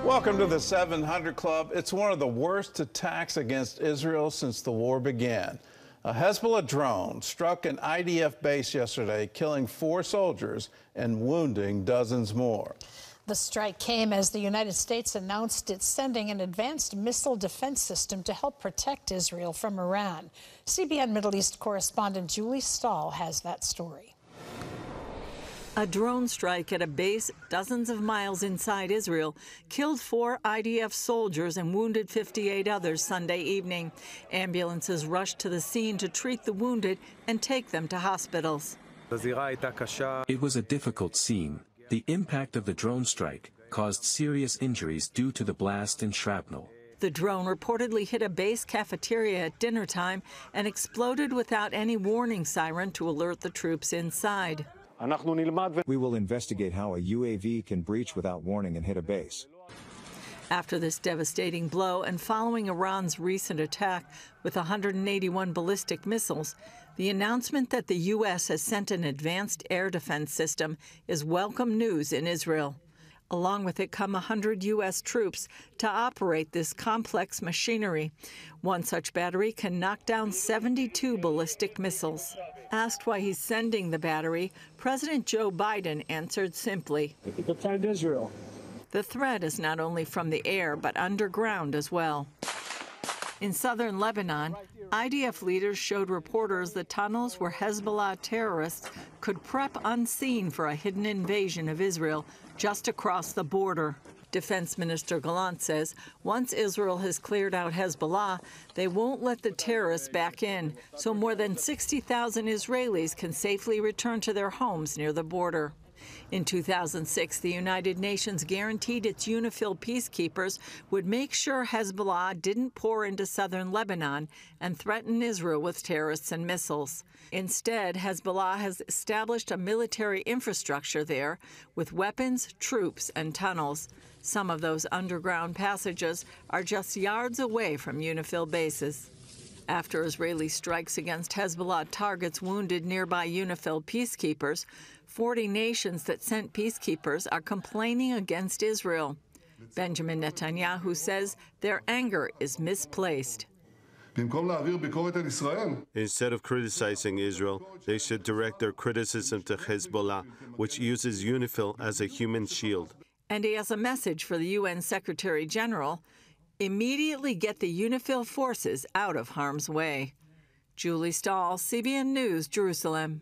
Welcome to the 700 Club. It's one of the worst attacks against Israel since the war began. A Hezbollah drone struck an IDF base yesterday, killing 4 soldiers and wounding dozens more. The strike came as the United States announced it's sending an advanced missile defense system to help protect Israel from Iran. CBN Middle East correspondent Julie Stahl has that story. A drone strike at a base dozens of miles inside Israel killed 4 IDF soldiers and wounded 58 others Sunday evening. Ambulances rushed to the scene to treat the wounded and take them to hospitals. It was a difficult scene. The impact of the drone strike caused serious injuries due to the blast and shrapnel. The drone reportedly hit a base cafeteria at dinner time and exploded without any warning siren to alert the troops inside. We will investigate how a UAV can breach without warning and hit a base. After this devastating blow and following Iran's recent attack with 181 ballistic missiles, the announcement that the U.S. has sent an advanced air defense system is welcome news in Israel. Along with it come 100 U.S. troops to operate this complex machinery. One such battery can knock down 72 ballistic missiles. Asked why he's sending the battery, President Joe Biden answered simply, "To defend Israel." The threat is not only from the air, but underground as well. In southern Lebanon, IDF leaders showed reporters the tunnels where Hezbollah terrorists could prep unseen for a hidden invasion of Israel just across the border. Defense Minister Gallant says once Israel has cleared out Hezbollah, they won't let the terrorists back in, so more than 60,000 Israelis can safely return to their homes near the border. In 2006, the United Nations guaranteed its UNIFIL peacekeepers would make sure Hezbollah didn't pour into southern Lebanon and threaten Israel with terrorists and missiles. Instead, Hezbollah has established a military infrastructure there with weapons, troops, and tunnels. Some of those underground passages are just yards away from UNIFIL bases. After Israeli strikes against Hezbollah targets wounded nearby UNIFIL peacekeepers, 40 nations that sent peacekeepers are complaining against Israel. Benjamin Netanyahu says their anger is misplaced. Instead of criticizing Israel, they should direct their criticism to Hezbollah, which uses UNIFIL as a human shield. And he has a message for the UN Secretary General: immediately get the UNIFIL forces out of harm's way. Julie Stahl, CBN News, Jerusalem.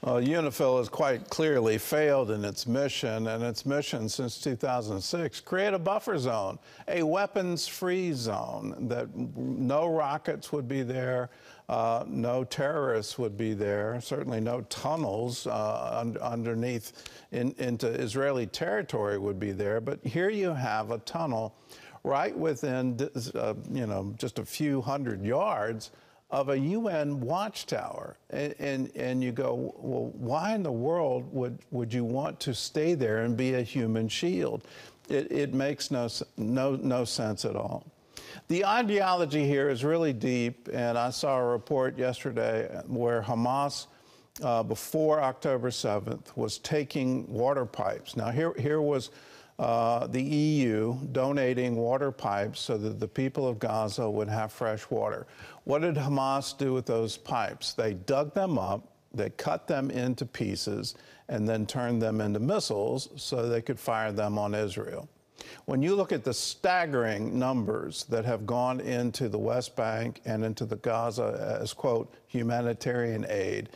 Well, UNIFIL has quite clearly failed in its mission, and its mission since 2006, create a buffer zone, a weapons-free zone, that no rockets would be there, no terrorists would be there, certainly no tunnels underneath into Israeli territory would be there. But here you have a tunnel right within, just a few hundred yards of a UN watchtower, and you go, well, why in the world would you want to stay there and be a human shield? It makes no sense at all. The ideology here is really deep, and I saw a report yesterday where Hamas, before October 7th, was taking water pipes. Now, here was the EU donating water pipes so that the people of Gaza would have fresh water. What did Hamas do with those pipes? They dug them up, they cut them into pieces, and then turned them into missiles so they could fire them on Israel. When you look at the staggering numbers that have gone into the West Bank and into the Gaza as, quote, humanitarian aid,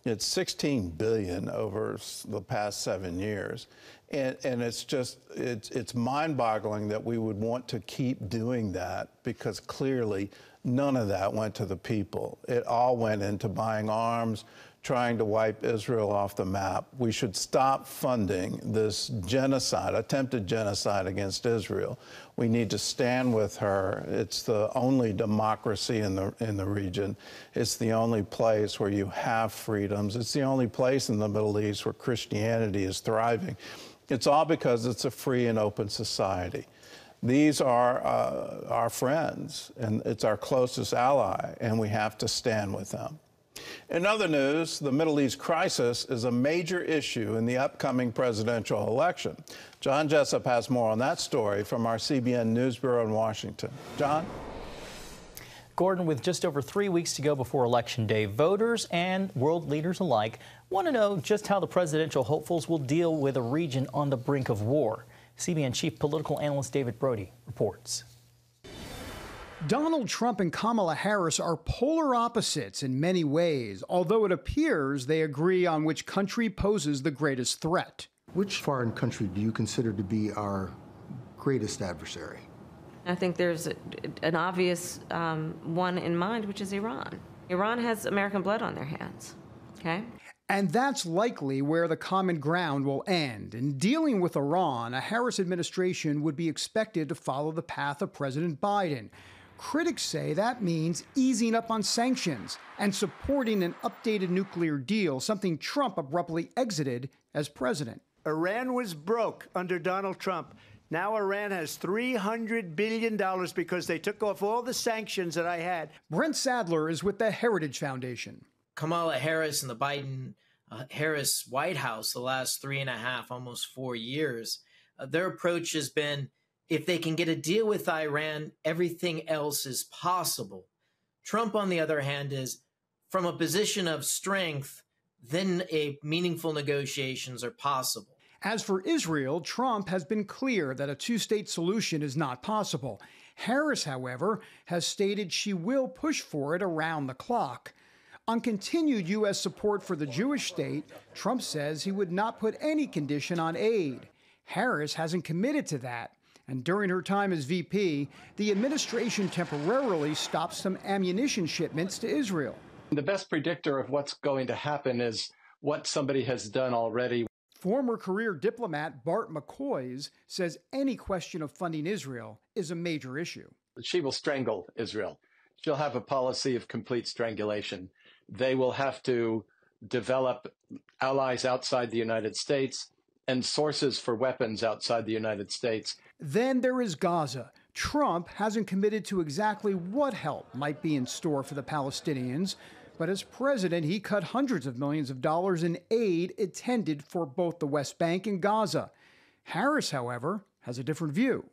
it's $16 billion over the past 7 years. And it's just, it's mind-boggling that we would want to keep doing that, because clearly none of that went to the people. It all went into buying arms, trying to wipe Israel off the map. We should stop funding this genocide, attempted genocide against Israel. We need to stand with her. It's the only democracy in the region. It's the only place where you have freedoms. It's the only place in the Middle East where Christianity is thriving. It's all because it's a free and open society. These are our friends, and it's our closest ally, and we have to stand with them. In other news, the Middle East crisis is a major issue in the upcoming presidential election. John Jessup has more on that story from our CBN News Bureau in Washington. John? Gordon, with just over 3 weeks to go before Election Day, voters and world leaders alike want to know just how the presidential hopefuls will deal with a region on the brink of war. CBN Chief Political Analyst David Brody reports. Donald Trump and Kamala Harris are polar opposites in many ways, although it appears they agree on which country poses the greatest threat. Which foreign country do you consider to be our greatest adversary? I think there's an obvious one in mind, which is Iran. Iran has American blood on their hands, okay? And that's likely where the common ground will end. In dealing with Iran, a Harris administration would be expected to follow the path of President Biden. Critics say that means easing up on sanctions and supporting an updated nuclear deal, something Trump abruptly exited as president. Iran was broke under Donald Trump. Now Iran has $300 billion because they took off all the sanctions that I had. Brent Sadler is with the Heritage Foundation. Kamala Harris and the Biden-Harris White House the last 3.5, almost 4 years, their approach has been, if they can get a deal with Iran, everything else is possible. Trump, on the other hand, is from a position of strength, then meaningful negotiations are possible. As for Israel, Trump has been clear that a two-state solution is not possible. Harris, however, has stated she will push for it around the clock. On continued U.S. support for the Jewish state, Trump says he would not put any condition on aid. Harris hasn't committed to that. And during her time as VP, the administration temporarily stopped some ammunition shipments to Israel. The best predictor of what's going to happen is what somebody has done already. Former career diplomat Bart McCoys says any question of funding Israel is a major issue. She will strangle Israel. She'll have a policy of complete strangulation. They will have to develop allies outside the United States and sources for weapons outside the United States. Then there is Gaza. Trump hasn't committed to exactly what help might be in store for the Palestinians, but as president, he cut hundreds of millions of dollars in aid intended for both the West Bank and Gaza. Harris, however, has a different view.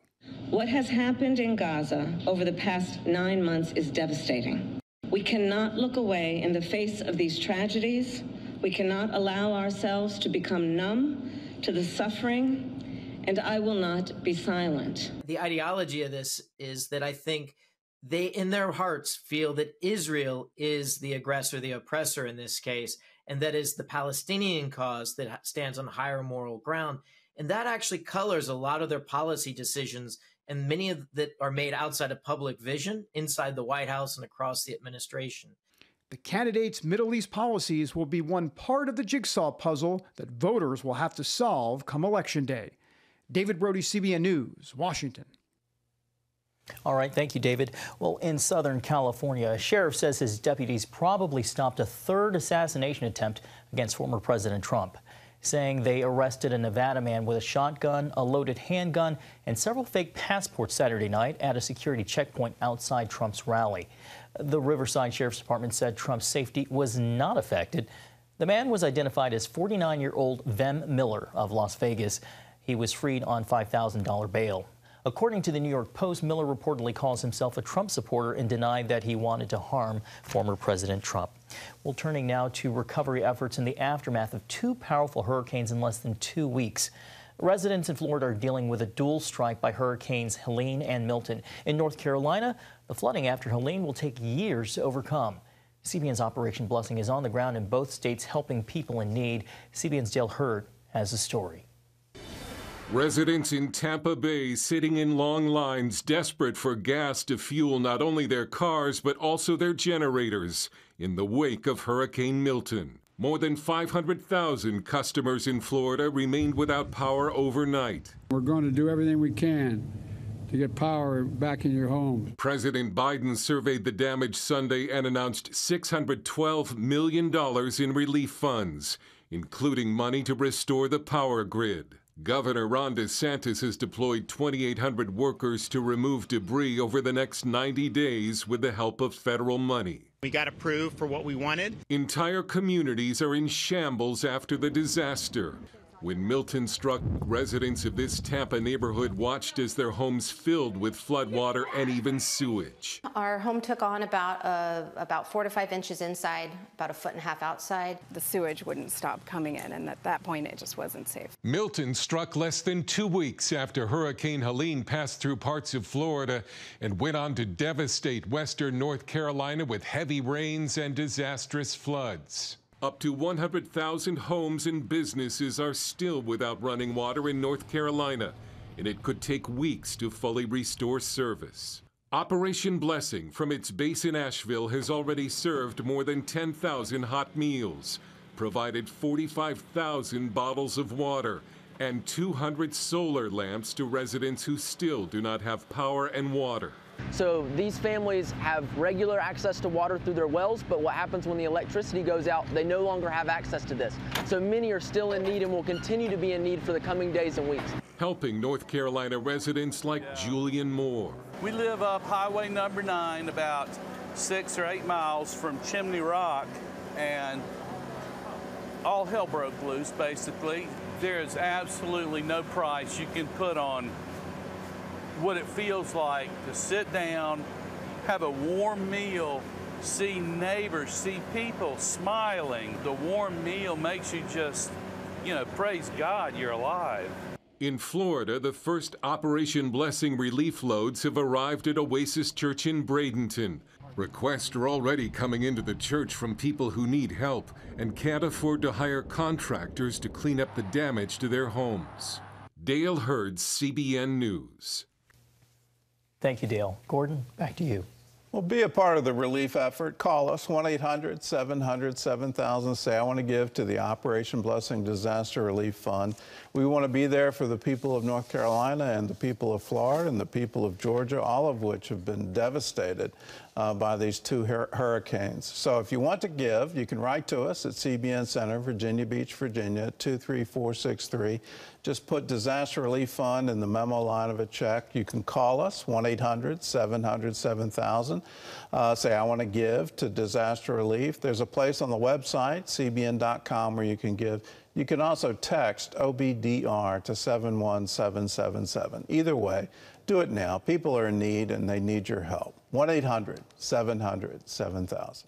What has happened in Gaza over the past 9 months is devastating. We cannot look away in the face of these tragedies. We cannot allow ourselves to become numb to the suffering, and I will not be silent. The ideology of this is that I think they, in their hearts, feel that Israel is the aggressor, the oppressor in this case, and that is the Palestinian cause that stands on higher moral ground. And that actually colors a lot of their policy decisions, and many of that are made outside of public vision, inside the White House and across the administration. The candidates' Middle East policies will be one part of the jigsaw puzzle that voters will have to solve come Election Day. David Brody, CBN News, Washington. All right, thank you, David. Well, in Southern California, a sheriff says his deputies probably stopped a third assassination attempt against former President Trump, saying they arrested a Nevada man with a shotgun, a loaded handgun, and several fake passports Saturday night at a security checkpoint outside Trump's rally. The Riverside Sheriff's Department said Trump's safety was not affected. The man was identified as 49-year-old Vem Miller of Las Vegas. He was freed on $5,000 bail. According to the New York Post, Miller reportedly calls himself a Trump supporter and denied that he wanted to harm former President Trump. Well, turning now to recovery efforts in the aftermath of two powerful hurricanes in less than 2 weeks. Residents in Florida are dealing with a dual strike by hurricanes Helene and Milton. In North Carolina, the flooding after Helene will take years to overcome. CBN's Operation Blessing is on the ground in both states helping people in need. CBN's Dale Hurd has the story. Residents in Tampa Bay sitting in long lines, desperate for gas to fuel not only their cars but also their generators in the wake of Hurricane Milton. More than 500,000 customers in Florida remained without power overnight. We're going to do everything we can to get power back in your home. President Biden surveyed the damage Sunday and announced $612 million in relief funds, including money to restore the power grid. Governor Ron DeSantis has deployed 2,800 workers to remove debris over the next 90 days with the help of federal money. We got approved for what we wanted. Entire communities are in shambles after the disaster. When Milton struck, residents of this Tampa neighborhood watched as their homes filled with floodwater and even sewage. Our home took on about 4 to 5 inches inside, about 1.5 feet outside. The sewage wouldn't stop coming in, and at that point it just wasn't safe. Milton struck less than 2 weeks after Hurricane Helene passed through parts of Florida and went on to devastate western North Carolina with heavy rains and disastrous floods. Up to 100,000 homes and businesses are still without running water in North Carolina, and it could take weeks to fully restore service. Operation Blessing, from its base in Asheville, has already served more than 10,000 hot meals, provided 45,000 bottles of water, and 200 solar lamps to residents who still do not have power and water. So these families have regular access to water through their wells, but what happens when the electricity goes out, they no longer have access to this. So many are still in need and will continue to be in need for the coming days and weeks. Helping North Carolina residents like Julian Moore. We live up Highway number 9, about 6 or 8 miles from Chimney Rock, and all hell broke loose, basically. There is absolutely no price you can put on what it feels like to sit down, have a warm meal, see neighbors, see people smiling. The warm meal makes you just, praise God you're alive. In Florida, the first Operation Blessing relief loads have arrived at Oasis Church in Bradenton. Requests are already coming into the church from people who need help and can't afford to hire contractors to clean up the damage to their homes. Dale Hurd, CBN News. Thank you, Dale. Gordon, back to you. Well, be a part of the relief effort. Call us, 1-800-700-7000. Say, I want to give to the Operation Blessing Disaster Relief Fund. We want to be there for the people of North Carolina and the people of Florida and the people of Georgia, all of which have been devastated by these 2 hurricanes. So if you want to give, you can write to us at CBN Center, Virginia Beach, Virginia, 23463. Just put Disaster Relief Fund in the memo line of a check. You can call us, 1-800-700-7000. Say, I want to give to disaster relief. There's a place on the website, cbn.com, where you can give. You can also text OBDR to 71777. Either way, do it now. People are in need, and they need your help. 1-800-700-7000.